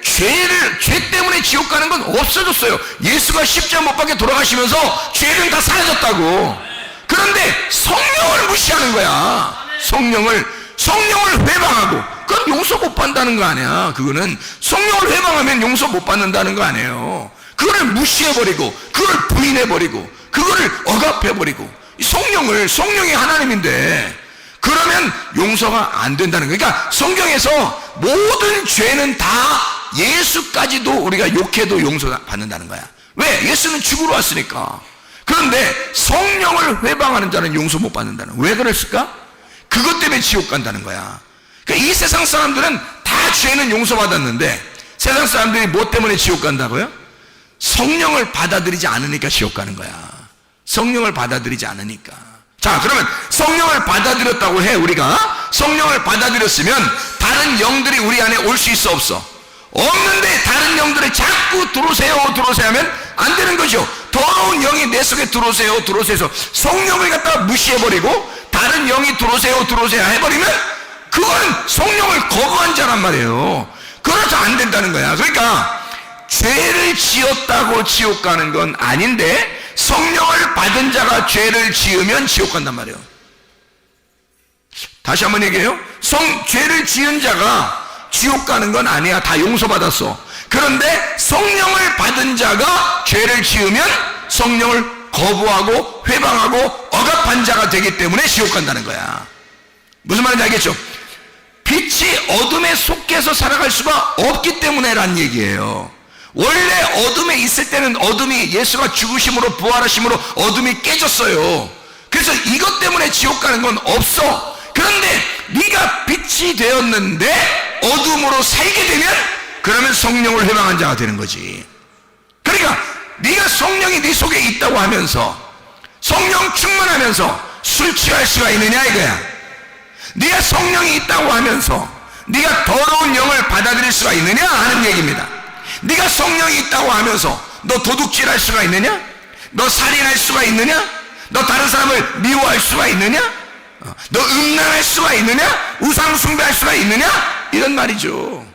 S2: 죄 때문에 지옥 가는 건 없어졌어요. 예수가 십자가 못 박혀 돌아가시면서 죄는 다 사라졌다고. 그런데 성령을 무시하는 거야. 성령을 회방하고, 그건 용서 못 받는다는 거 아니야. 그거는 성령을 회방하면 용서 못 받는다는 거 아니에요. 그거를 무시해버리고, 그걸 부인해버리고, 그거를 억압해버리고, 성령이 하나님인데 그러면 용서가 안 된다는 거예요. 그러니까 성경에서 모든 죄는 다 예수까지도 우리가 욕해도 용서받는다는 거야. 왜? 예수는 죽으러 왔으니까. 그런데 성령을 회방하는 자는 용서 못 받는다는 거야. 왜 그랬을까? 그것 때문에 지옥 간다는 거야. 그러니까 이 세상 사람들은 다 죄는 용서받았는데 세상 사람들이 뭐 때문에 지옥 간다고요? 성령을 받아들이지 않으니까 지옥 가는 거야. 성령을 받아들이지 않으니까. 자, 그러면 성령을 받아들였다고 해. 우리가 성령을 받아들였으면 다른 영들이 우리 안에 올 수 있어 없어? 없는데 다른 영들을 자꾸 들어오세요 하면 안 되는 거죠. 더러운 영이 내 속에 들어오세요 해서 성령을 갖다가 무시해버리고 다른 영이 들어오세요 해버리면 그건 성령을 거부한 자란 말이에요. 그래서 안 된다는 거야. 그러니까 죄를 지었다고 지옥 가는 건 아닌데 성령을 받은 자가 죄를 지으면 지옥 간단 말이에요. 다시 한번 얘기해요. 죄를 지은 자가 지옥 가는 건 아니야. 다 용서받았어. 그런데 성령을 받은 자가 죄를 지으면 성령을 거부하고 회방하고 억압한 자가 되기 때문에 지옥 간다는 거야. 무슨 말인지 알겠죠? 빛이 어둠에 속해서 살아갈 수가 없기 때문에 라는 얘기예요. 원래 어둠에 있을 때는 어둠이 예수가 죽으심으로 부활하심으로 어둠이 깨졌어요. 그래서 이것 때문에 지옥 가는 건 없어. 그런데 네가 빛이 되었는데 어둠으로 살게 되면 그러면 성령을 회방한 자가 되는 거지. 그러니까 네가 성령이 네 속에 있다고 하면서 성령 충만하면서 술 취할 수가 있느냐 이거야. 네가 성령이 있다고 하면서 네가 더러운 영을 받아들일 수가 있느냐 하는 얘기입니다. 네가 성령이 있다고 하면서 너 도둑질할 수가 있느냐? 너 살인할 수가 있느냐? 너 다른 사람을 미워할 수가 있느냐? 너 음란할 수가 있느냐? 우상 숭배할 수가 있느냐? 이런 말이죠.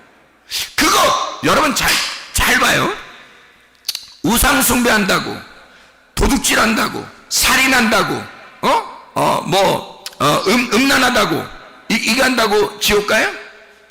S2: 그거 여러분 잘 봐요. 우상 숭배한다고, 도둑질한다고, 살인한다고, 음란하다고, 이거 한다고 지옥 가요?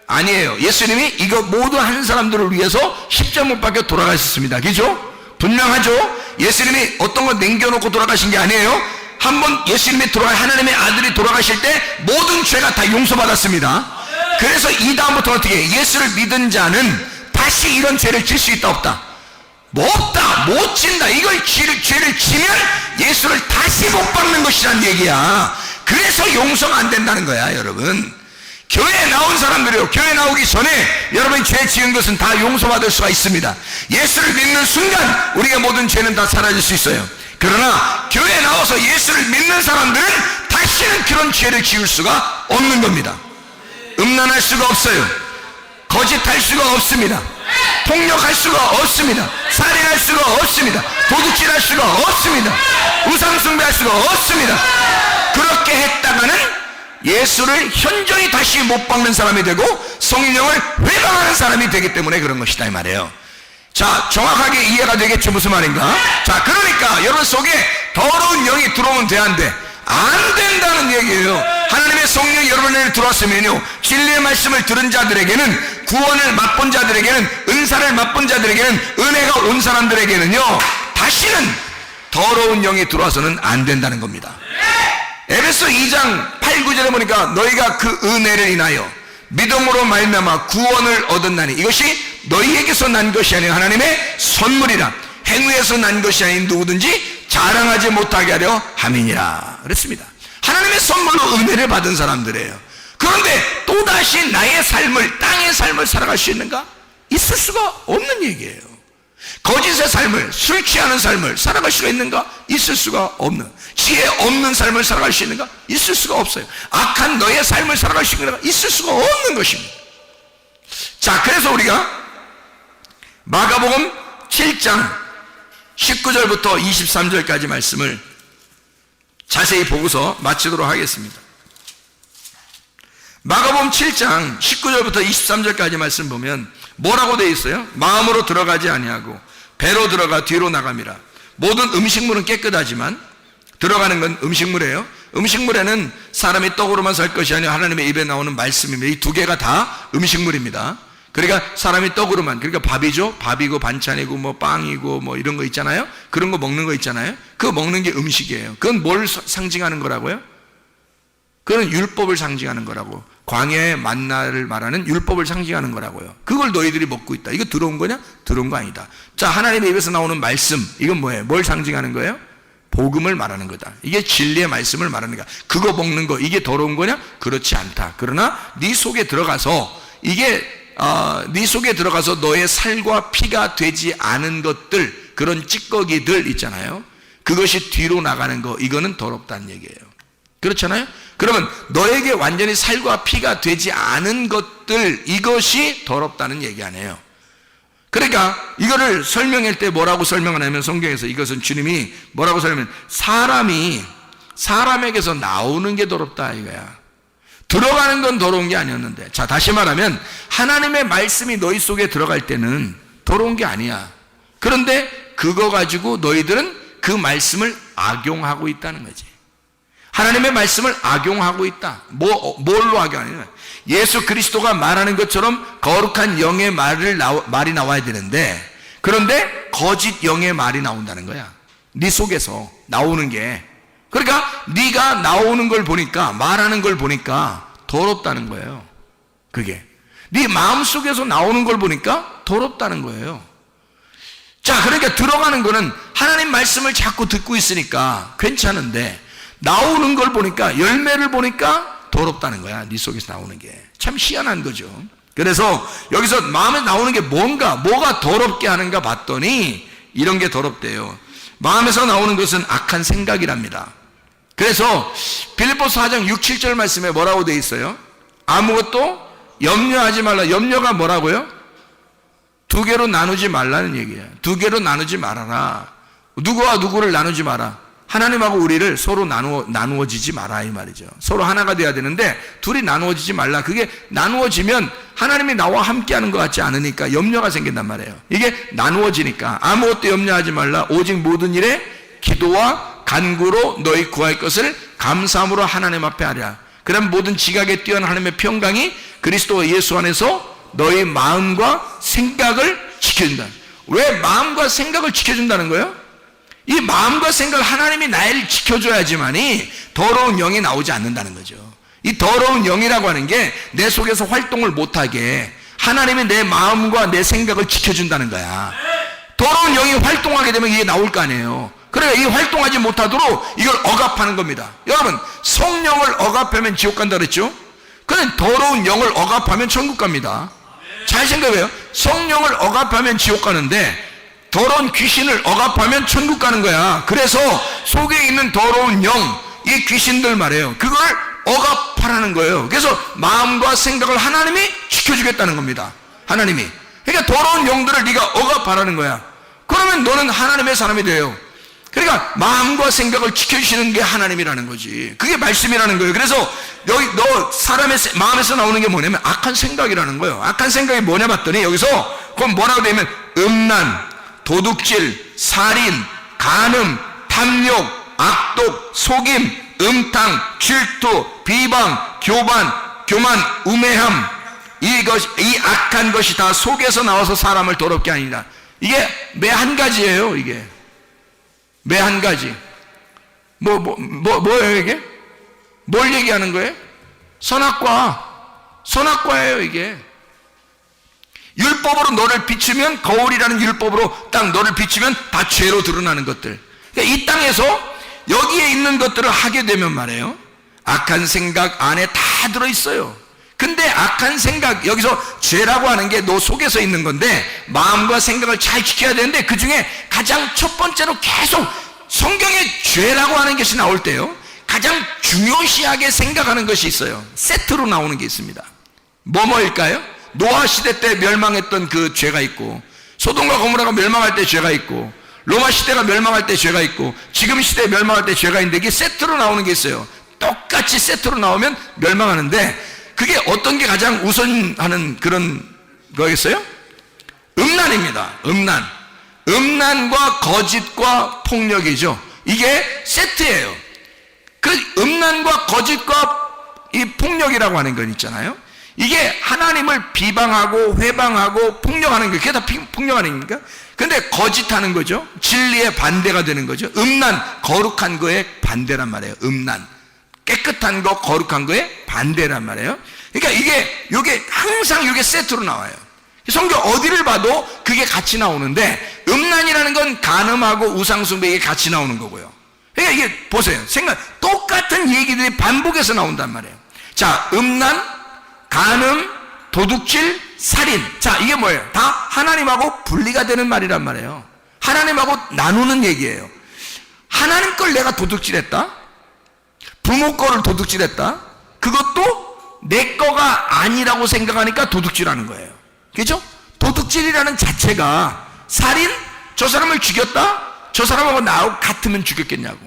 S2: 아니에요. 예수님이 이거 모두 한 사람들을 위해서 십자가 못 박혀 돌아가셨습니다. 그죠? 분명하죠? 예수님이 어떤 거 남겨놓고 돌아가신 게 아니에요. 한번 예수님이 하나님의 아들이 돌아가실 때 모든 죄가 다 용서받았습니다. 그래서 이 다음부터 어떻게 해요? 예수를 믿은 자는 다시 이런 죄를 질 수 있다 없다? 없다, 못 진다. 이걸 죄를 지면 예수를 다시 못 박는 것이란 얘기야. 그래서 용서가 안 된다는 거야, 여러분. 교회에 나온 사람들이요, 교회 나오기 전에 여러분이 죄 지은 것은 다 용서받을 수가 있습니다. 예수를 믿는 순간 우리가 모든 죄는 다 사라질 수 있어요. 그러나 교회에 나와서 예수를 믿는 사람들은 다시는 그런 죄를 지을 수가 없는 겁니다. 음란할 수가 없어요. 거짓할 수가 없습니다. 폭력할 수가 없습니다. 살인할 수가 없습니다. 도둑질할 수가 없습니다. 우상숭배할 수가 없습니다. 그렇게 했다가는 예수를 현저히 다시 못 박는 사람이 되고 성령을 회방하는 사람이 되기 때문에 그런 것이다 이 말이에요. 자, 정확하게 이해가 되겠죠? 무슨 말인가? 자, 그러니까 여러분 속에 더러운 영이 들어오면 돼, 안 돼? 안 된다는 얘기예요. 하나님의 성령이 여러분에게 들어왔으면요, 진리의 말씀을 들은 자들에게는, 구원을 맛본 자들에게는, 은사를 맛본 자들에게는, 은혜가 온 사람들에게는요, 다시는 더러운 영이 들어와서는 안 된다는 겁니다. 에베소 2장 8, 9절에 보니까 너희가 그 은혜를 인하여 믿음으로 말미암아 구원을 얻었나니 이것이 너희에게서 난 것이 아니라 하나님의 선물이라. 행위에서 난 것이 아닌 누구든지 자랑하지 못하게 하려 함이니라 그랬습니다. 하나님의 선물로 은혜를 받은 사람들이에요. 그런데 또다시 나의 삶을, 땅의 삶을 살아갈 수 있는가? 있을 수가 없는 얘기예요. 거짓의 삶을, 술 취하는 삶을 살아갈 수가 있는가? 있을 수가 없는, 지혜 없는 삶을 살아갈 수 있는가? 있을 수가 없어요. 악한 너의 삶을 살아갈 수 있는가? 있을 수가 없는 것입니다. 자, 그래서 우리가 마가복음 7장 19절부터 23절까지 말씀을 자세히 보고서 마치도록 하겠습니다. 마가복음 7장 19절부터 23절까지 말씀 보면 뭐라고 되어 있어요? 마음으로 들어가지 아니하고 배로 들어가 뒤로 나감이라. 모든 음식물은 깨끗하지만 들어가는 건 음식물이에요. 음식물에는 사람이 떡으로만 살 것이 아니라 하나님의 입에 나오는 말씀입니다. 이 두 개가 다 음식물입니다. 그러니까 사람이 떡으로만, 그러니까 밥이죠. 밥이고 반찬이고 뭐 빵이고 뭐 이런 거 있잖아요. 그런 거 먹는 거 있잖아요. 그거 먹는 게 음식이에요. 그건 뭘 상징하는 거라고요? 그건 율법을 상징하는 거라고. 광야의 만나를 말하는 율법을 상징하는 거라고요. 그걸 너희들이 먹고 있다. 이거 들어온 거냐? 들어온 거 아니다. 자, 하나님의 입에서 나오는 말씀, 이건 뭐예요? 뭘 상징하는 거예요? 복음을 말하는 거다. 이게 진리의 말씀을 말하는 거야. 그거 먹는 거, 이게 더러운 거냐? 그렇지 않다. 그러나 네 속에 들어가서, 이게 네 속에 들어가서 너의 살과 피가 되지 않은 것들, 그런 찌꺼기들 있잖아요. 그것이 뒤로 나가는 거, 이거는 더럽다는 얘기예요. 그렇잖아요? 그러면 너에게 완전히 살과 피가 되지 않은 것들, 이것이 더럽다는 얘기 아니에요. 그러니까 이거를 설명할 때 뭐라고 설명하냐면, 성경에서 이것은 주님이 뭐라고 설명하면, 사람에게서 나오는 게 더럽다 이거야. 들어가는 건 더러운 게 아니었는데. 자, 다시 말하면 하나님의 말씀이 너희 속에 들어갈 때는 더러운 게 아니야. 그런데 그거 가지고 너희들은 그 말씀을 악용하고 있다는 거지. 하나님의 말씀을 악용하고 있다. 뭘로 악용하냐? 예수 그리스도가 말하는 것처럼 거룩한 영의 말이 나와야 되는데, 그런데 거짓 영의 말이 나온다는 거야. 네 속에서 나오는 게. 그러니까 네가 나오는 걸 보니까, 말하는 걸 보니까 더럽다는 거예요. 그게 네 마음속에서 나오는 걸 보니까 더럽다는 거예요. 자, 그러니까 들어가는 거는 하나님 말씀을 자꾸 듣고 있으니까 괜찮은데, 나오는 걸 보니까, 열매를 보니까 더럽다는 거야. 네 속에서 나오는 게. 참 희한한 거죠. 그래서 여기서 마음에 나오는 게 뭐가 더럽게 하는가 봤더니 이런 게 더럽대요. 마음에서 나오는 것은 악한 생각이랍니다. 그래서 빌립보서 4장 6, 7절 말씀에 뭐라고 돼 있어요? 아무것도 염려하지 말라. 염려가 뭐라고요? 두 개로 나누지 말라는 얘기예요. 두 개로 나누지 말아라. 누구와 누구를 나누지 마라. 하나님하고 우리를 서로 나누어지지 마라 이 말이죠. 서로 하나가 돼야 되는데 둘이 나누어지지 말라. 그게 나누어지면 하나님이 나와 함께하는 것 같지 않으니까 염려가 생긴단 말이에요. 이게 나누어지니까 아무것도 염려하지 말라. 오직 모든 일에 기도와 간구로 너희 구할 것을 감사함으로 하나님 앞에 하랴. 그럼 모든 지각에 뛰어난 하나님의 평강이 그리스도 예수 안에서 너희 마음과 생각을 지켜준다. 왜 마음과 생각을 지켜준다는 거예요? 이 마음과 생각을 하나님이 나를 지켜줘야지만이 더러운 영이 나오지 않는다는 거죠. 이 더러운 영이라고 하는 게 내 속에서 활동을 못하게 하나님이 내 마음과 내 생각을 지켜준다는 거야. 더러운 영이 활동하게 되면 이게 나올 거 아니에요. 그래, 이 활동하지 못하도록 이걸 억압하는 겁니다. 여러분, 성령을 억압하면 지옥 간다 그랬죠? 근데 더러운 영을 억압하면 천국 갑니다. 잘 생각해요. 성령을 억압하면 지옥 가는데 더러운 귀신을 억압하면 천국 가는 거야. 그래서 속에 있는 더러운 영, 이 귀신들 말이에요. 그걸 억압하라는 거예요. 그래서 마음과 생각을 하나님이 지켜주겠다는 겁니다. 하나님이. 그러니까 더러운 영들을 네가 억압하라는 거야. 그러면 너는 하나님의 사람이 돼요. 그러니까 마음과 생각을 지켜주시는 게 하나님이라는 거지. 그게 말씀이라는 거예요. 그래서 여기 너 사람의 마음에서 나오는 게 뭐냐면 악한 생각이라는 거예요. 악한 생각이 뭐냐 봤더니 여기서 그건 뭐라고 되면 음란, 도둑질, 살인, 간음, 탐욕, 악독, 속임, 음탕, 질투, 비방, 교만, 우매함, 이 악한 것이 다 속에서 나와서 사람을 더럽게 하니라. 이게 매 한 가지예요. 이게 매 한 가지. 뭐예요 이게? 뭘 얘기하는 거예요? 선악과예요 이게. 율법으로 너를 비추면, 거울이라는 율법으로 딱 너를 비추면 다 죄로 드러나는 것들. 그러니까 이 땅에서 여기에 있는 것들을 하게 되면 말이에요, 악한 생각 안에 다 들어있어요. 근데 악한 생각, 여기서 죄라고 하는 게 너 속에서 있는 건데 마음과 생각을 잘 지켜야 되는데 그 중에 가장 첫 번째로 계속 성경에 죄라고 하는 것이 나올 때요, 가장 중요시하게 생각하는 것이 있어요. 세트로 나오는 게 있습니다. 뭐일까요? 노아 시대 때 멸망했던 그 죄가 있고, 소돔과 고모라가 멸망할 때 죄가 있고, 로마 시대가 멸망할 때 죄가 있고, 지금 시대에 멸망할 때 죄가 있는데 이게 세트로 나오는 게 있어요. 똑같이 세트로 나오면 멸망하는데 그게 어떤 게 가장 우선하는 그런 거겠어요? 음란입니다. 음란과 거짓과 폭력이죠. 이게 세트예요. 그 음란과 거짓과 이 폭력이라고 하는 건 있잖아요. 이게 하나님을 비방하고 회방하고 폭력하는 거, 그게 다 폭력 아닙니까? 근데 거짓하는 거죠. 진리의 반대가 되는 거죠. 음란, 거룩한 거에 반대란 말이에요. 음란, 깨끗한 거, 거룩한 거에 반대란 말이에요. 그러니까 이게 항상 이게 세트로 나와요. 성경 어디를 봐도 그게 같이 나오는데, 음란이라는 건 간음하고 우상숭배에 같이 나오는 거고요. 그러니까 이게 보세요. 똑같은 얘기들이 반복해서 나온단 말이에요. 자, 음란, 간음, 도둑질, 살인. 자, 이게 뭐예요? 다 하나님하고 분리가 되는 말이란 말이에요. 하나님하고 나누는 얘기예요. 하나님 걸 내가 도둑질했다? 부모 거를 도둑질했다? 그것도 내 거가 아니라고 생각하니까 도둑질하는 거예요. 그죠? 도둑질이라는 자체가, 살인? 저 사람을 죽였다? 저 사람하고 나하고 같으면 죽였겠냐고.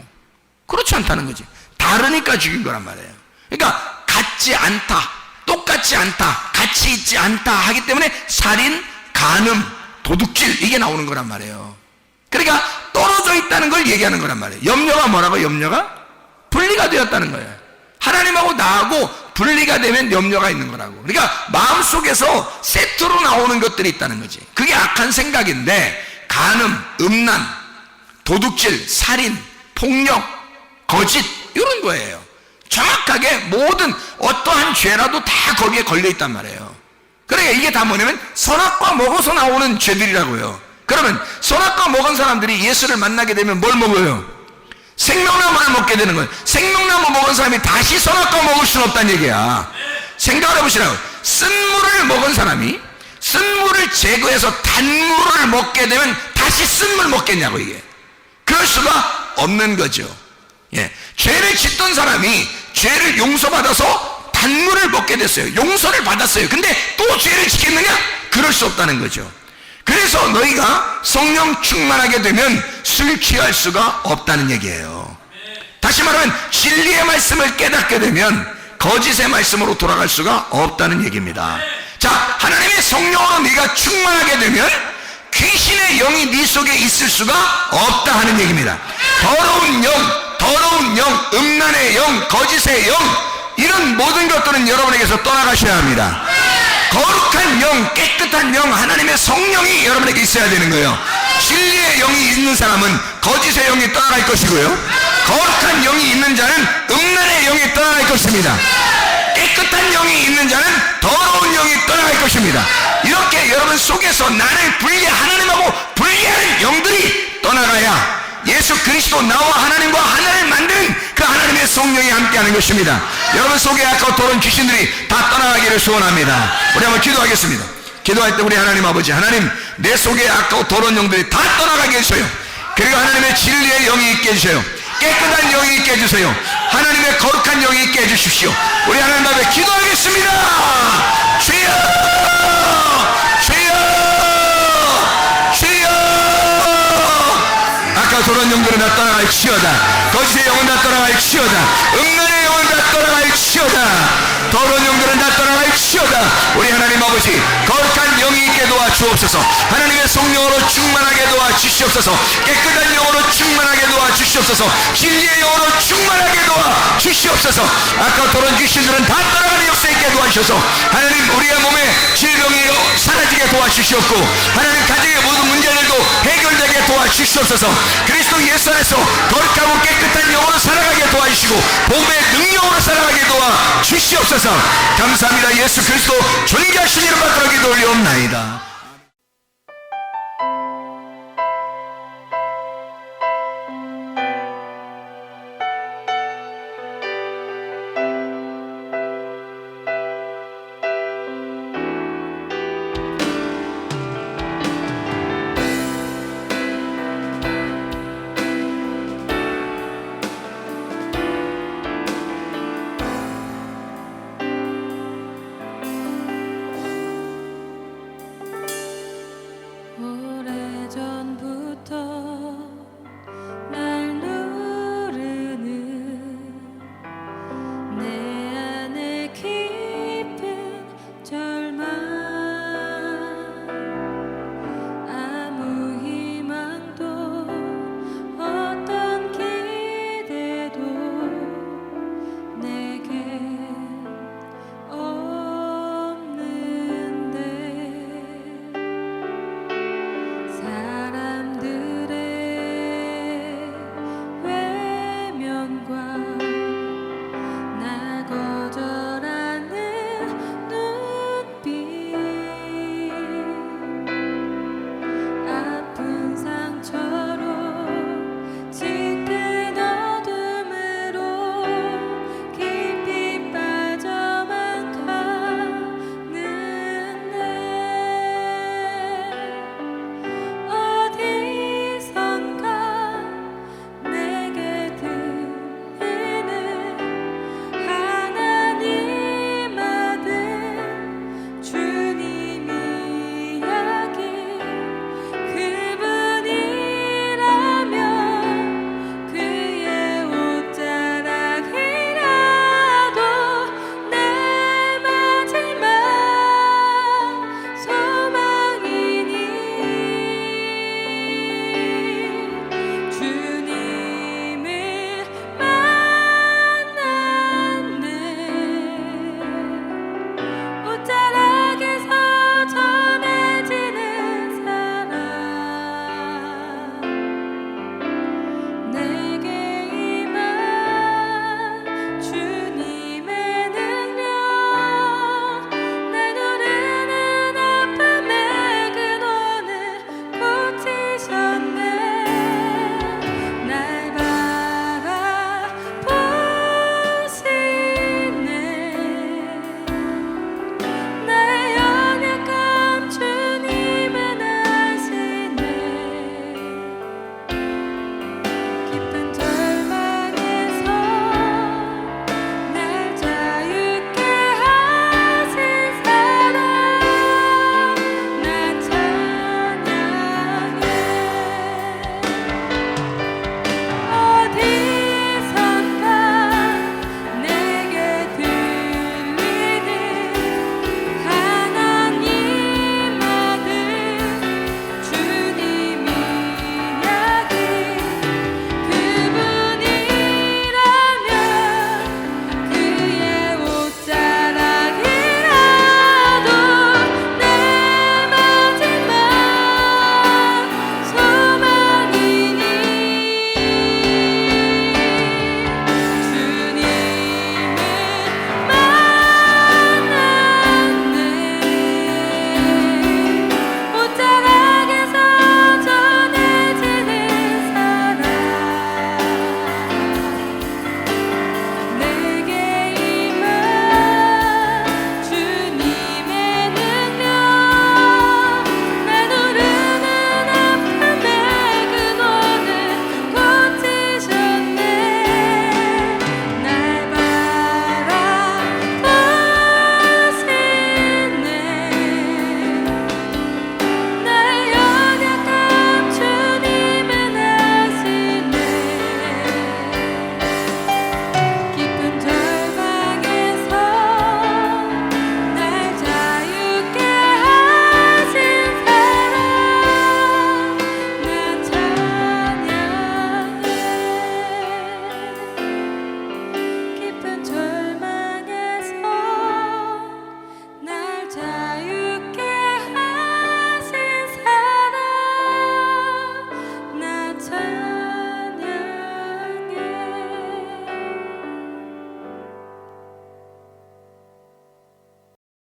S2: 그렇지 않다는 거지. 다르니까 죽인 거란 말이에요. 그러니까 같지 않다, 똑같지 않다, 같이 있지 않다 하기 때문에 살인, 간음, 도둑질, 이게 나오는 거란 말이에요. 그러니까 떨어져 있다는 걸 얘기하는 거란 말이에요. 염려가 뭐라고? 염려가 분리가 되었다는 거예요. 하나님하고 나하고 분리가 되면 염려가 있는 거라고. 그러니까 마음속에서 세트로 나오는 것들이 있다는 거지. 그게 악한 생각인데, 간음, 음란, 도둑질, 살인, 폭력, 거짓, 이런 거예요. 정확하게 모든 어떠한 죄라도 다 거기에 걸려있단 말이에요. 그러니까 이게 다 뭐냐면 선악과 먹어서 나오는 죄들이라고요. 그러면 선악과 먹은 사람들이 예수를 만나게 되면 뭘 먹어요? 생명나무를 먹게 되는 거예요. 생명나무 먹은 사람이 다시 선악과 먹을 수는 없다는 얘기야. 생각을 해보시라고. 쓴물을 먹은 사람이 쓴물을 제거해서 단물을 먹게 되면 다시 쓴물 먹겠냐고. 이게 그럴 수가 없는 거죠. 예. 죄를 짓던 사람이 죄를 용서받아서 단물을 먹게 됐어요. 용서를 받았어요. 근데 또 죄를 짓겠느냐? 그럴 수 없다는 거죠. 속에서 너희가 성령 충만하게 되면 술 취할 수가 없다는 얘기예요. 다시 말하면 진리의 말씀을 깨닫게 되면 거짓의 말씀으로 돌아갈 수가 없다는 얘기입니다. 자, 하나님의 성령으로 네가 충만하게 되면 귀신의 영이 네 속에 있을 수가 없다 하는 얘기입니다. 더러운 영, 음란의 영, 거짓의 영, 이런 모든 것들은 여러분에게서 떠나가셔야 합니다. 거룩한 영, 깨끗한 영, 하나님의 성령이 여러분에게 있어야 되는 거예요. 진리의 영이 있는 사람은 거짓의 영이 떠나갈 것이고요, 거룩한 영이 있는 자는 음란의 영이 떠나갈 것입니다. 깨끗한 영이 있는 자는 더러운 영이 떠나갈 것입니다. 이렇게 여러분 속에서 나를 하나님하고 분리하는 영들이 떠나가야 예수 그리스도 나와 하나님과 하나를 만드는 그 하나님의 성령이 함께하는 것입니다. 여러분 속에 아까 더러운 귀신들이 다 떠나가기를 소원합니다. 우리 한번 기도하겠습니다. 기도할 때 우리 하나님 아버지, 하나님 내 속에 아까 더러운 영들이 다 떠나가게 해주세요. 그리고 하나님의 진리의 영이 있게 해주세요. 깨끗한 영이 있게 해주세요. 하나님의 거룩한 영이 있게 해주십시오. 우리 하나님 앞에 기도하겠습니다. 주여, 주여, 주여. 아까 더러운 영들은 다 떠나갈지어다. 거짓의 영은 다 떠나갈지어다. 음란의 영은 다 떠나갈지어다. 더러운 영들은 다 떠나갈지어다. 우리 하나님 아버지, 거룩한 영이 있게 도와주옵소서. 하나님의 성령으로 충만하게 도와주시옵소서. 깨끗한 영으로 충만하게 도와주시옵소서. 진리의 영으로 충만하게 도와주시옵소서. 아까 더러운 귀신들은 다 떠나가는 역사 있게 도와주셔서 하나님 우리의 몸에 질병이 사라지게 도와주시옵고, 하나님 가정의 모든 문제들도 해결되게 도와주시옵소서. 그리스도 예수 안에서 거룩하고 깨끗한 영으로 살아가게 도와주시고 복음의 능력으로 살아가게 도와주시옵소서. 감사합니다. 예수 그리스도 존귀하신 이름 받들어 기도 올리옵나이다.